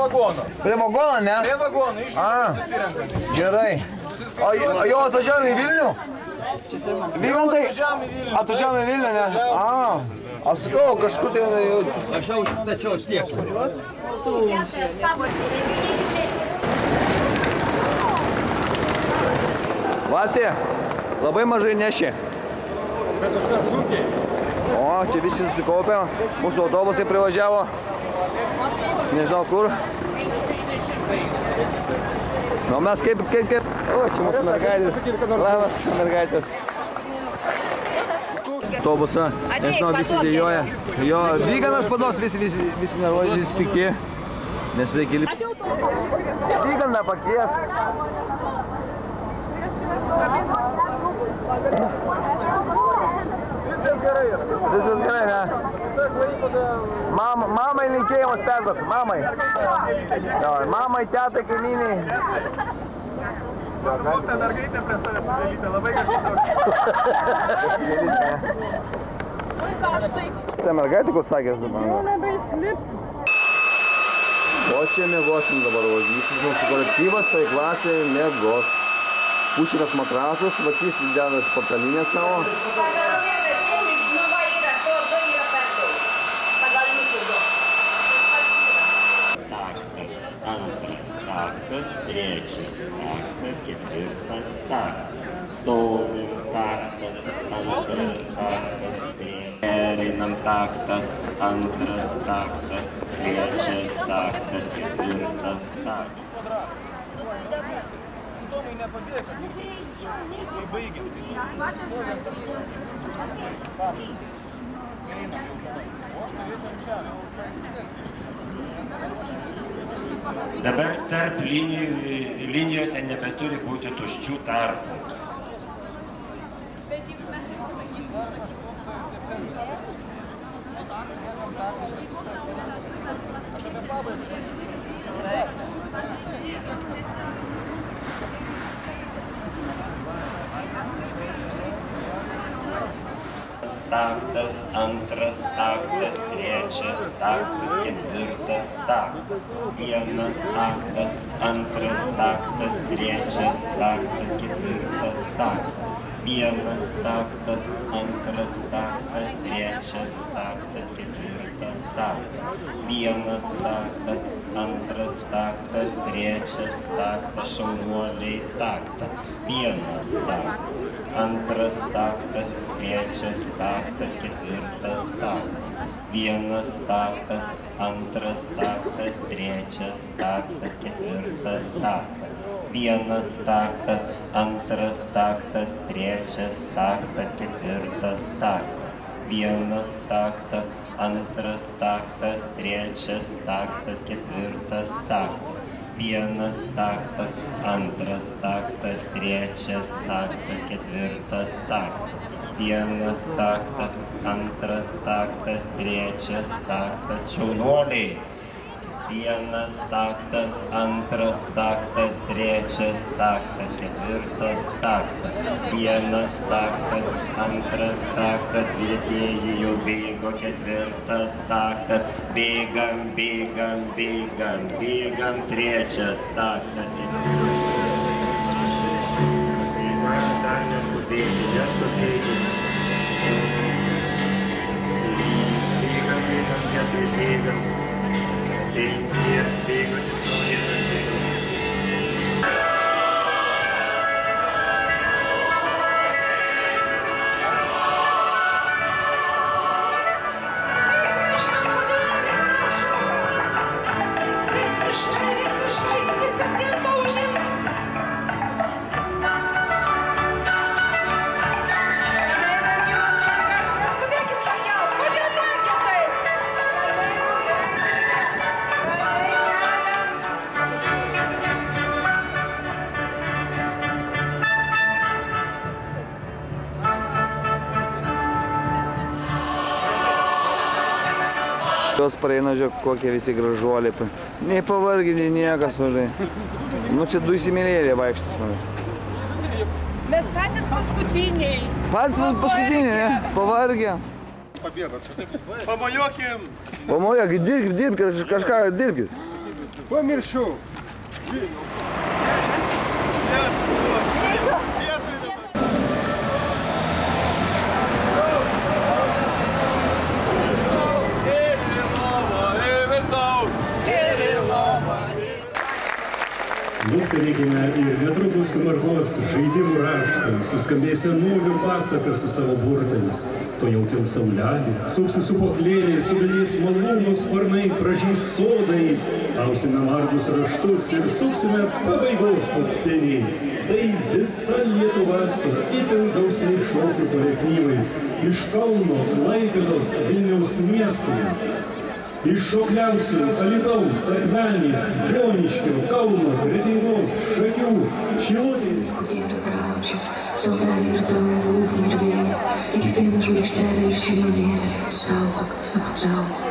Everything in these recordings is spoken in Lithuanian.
vagono. Prie vagono, ne? Prie vagono, išsirenkame. Gerai. O jau atvažiavome į Vilnių? Vygantai, atvažiavome į Vilnių, ne? Aš sakau, kažkur tai... Aš jau stačiau tiek. Vasė, labai mažai nešė. Bet už tą sunkiai. O, čia visi susikaupė, mūsų autobusai privažiavo. Nežinau kur. O mes kaip... O, čia mūsų mergaitės. Labas, mergaitės. Autobusą, nežinau, visi dėjoja. Jo, Vyganas paduos, visi nervojai, visi pikti. Nes reikia lipti. Vyganą pakvies. Viskas gerai, ne? Mamai linkėjimus perduot, mamai. Mamai, tetai, kaimyniai. Ta mergaitė prie savęs sudaryta, labai gerai. Ta mergaitė, kur sakės dabar? O čia mėgosim dabar, važysis mūsų kolektyvas, tai klasė mėgos. Pušinas matrasas, vacys įdėdas patalinę savo. Taktas, trečias taktas, ketvirtas taktas. Stovim taktas, antras taktas, pereinam taktas, antras taktas, trečias taktas, ketvirtas taktas. Dabar tarp linijose nebeturi būti tuščių tarpų. Taktas, antras taktas, trečias taktas, ketvirtas taktas. Vienas taktas, antras taktas, trečias taktas, ketvirtas taktas. Vienas taktas, antras taktas, trečias taktas, ketvirtas taktas. Vienas taktas, antras taktas, trečias taktas, šaunuoliai taktas. Vienas taktas, antras taktas, trečias taktas, ketvirtas taktas. Vienas taktas, antras taktas, trečias taktas, ketvirtas taktas. Vienas taktas, antras taktas, trečias taktas, ketvirtas taktas. Vienas taktas, antras taktas, trečias taktas, ketvirtas taktas. Vienas taktas, antras taktas, trečias taktas, ketvirtas taktas. Vienas taktas, antras taktas, trečias taktas, šaunuoliai. Vienas taktas, antras taktas, trečias taktas, ketvirtas taktas. Vienas taktas, antras taktas, vyresnieji jau bėgo, ketvirtas taktas. Bėgam, bėgam, bėgam, bėgam, trečias taktas. Dar neskubėti, neskubėti. Bėgam, bėgam, keturi bėgam. Bėgam, bėgam, Jos praeina, žiūrėk, kokie visi gražuoliai. Nei pavargi, nei niekas, mažai. Nu, čia du įsimylėlė vaikštus, manai. Mes patys paskutiniai. Patys paskutiniai, ne? Pavargė. Pabėgo, čia taip. Pamojuokim. Pamojuok, dirbkit, kažką dirbkit. Pamiršau. Lukterėkime ir netrukus Margos žaidimų raštą, suskambės senolių pasaka su savo burtais. To jau kils saulelė, suksis su poklėlė, sugalės malūnų sparnai, pražys sodai. Ausime margus raštus ir suksime pabaigos aktenį. Tai visa Lietuva su itin gausiai šokių kolektyvais. Iš Kauno, Klaipėdos, Vilniaus miestų. Iš šokliausių Alytaus, Akmenės, Joniškio, Kauno, Rėdyvos, Šakių, Šilutės. Dievo graužia, saulelė ir dangų, ugnį ir vėją, kiekvieną žvaigždelę ir šilumėlę, saugok, apsaugok.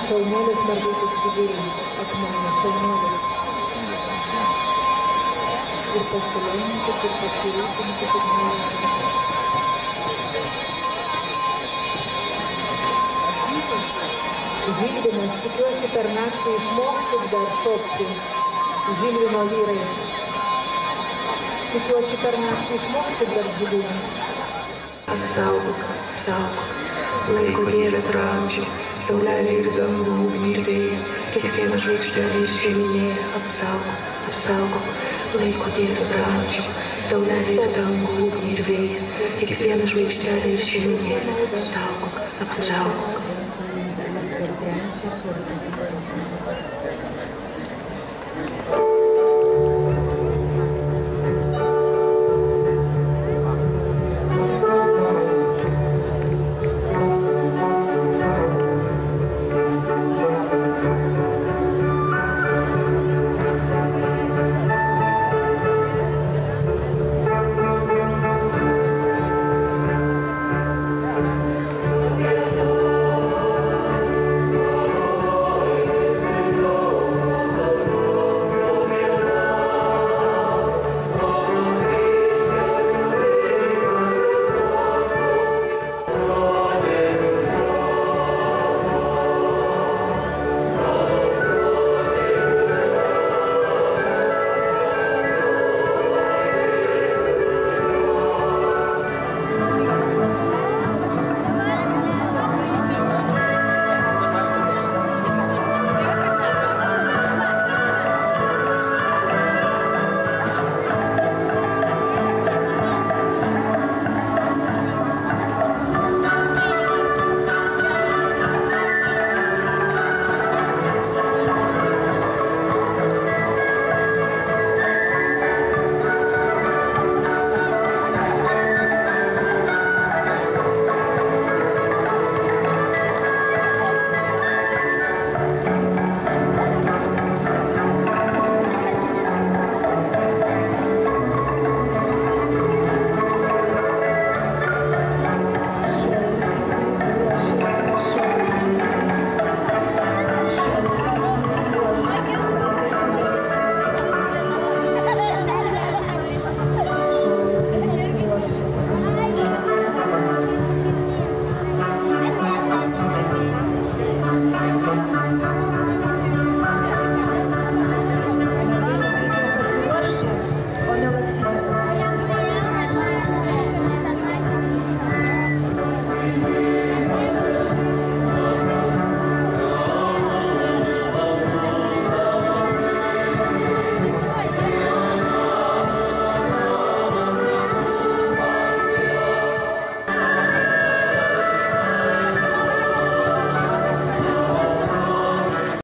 Šaunuolis mergaitės gyvėjimas, akmenė, šaunuolis. Ir pasilenkit, ir pasirūpinkit, ir nuėjimą. Žilvinas, tikiuosi per naktį išmoksit dar šokti. Žilvino vyrai. Tikiuosi per naktį išmoksit dar Žilviną. Apsaugok, apsaugok, laiko Dieve graužia, saulelė ir dangų, ugnį ir vėją, kiekvieną žvaigždelę ir šilumėlę, apsaugok, apsaugok, laiko Dieve graužia, saulelė ir dangų, ugnį ir vėją, kiekvieną žvaigždelę ir šilumėlę, apsaugok, apsaugok.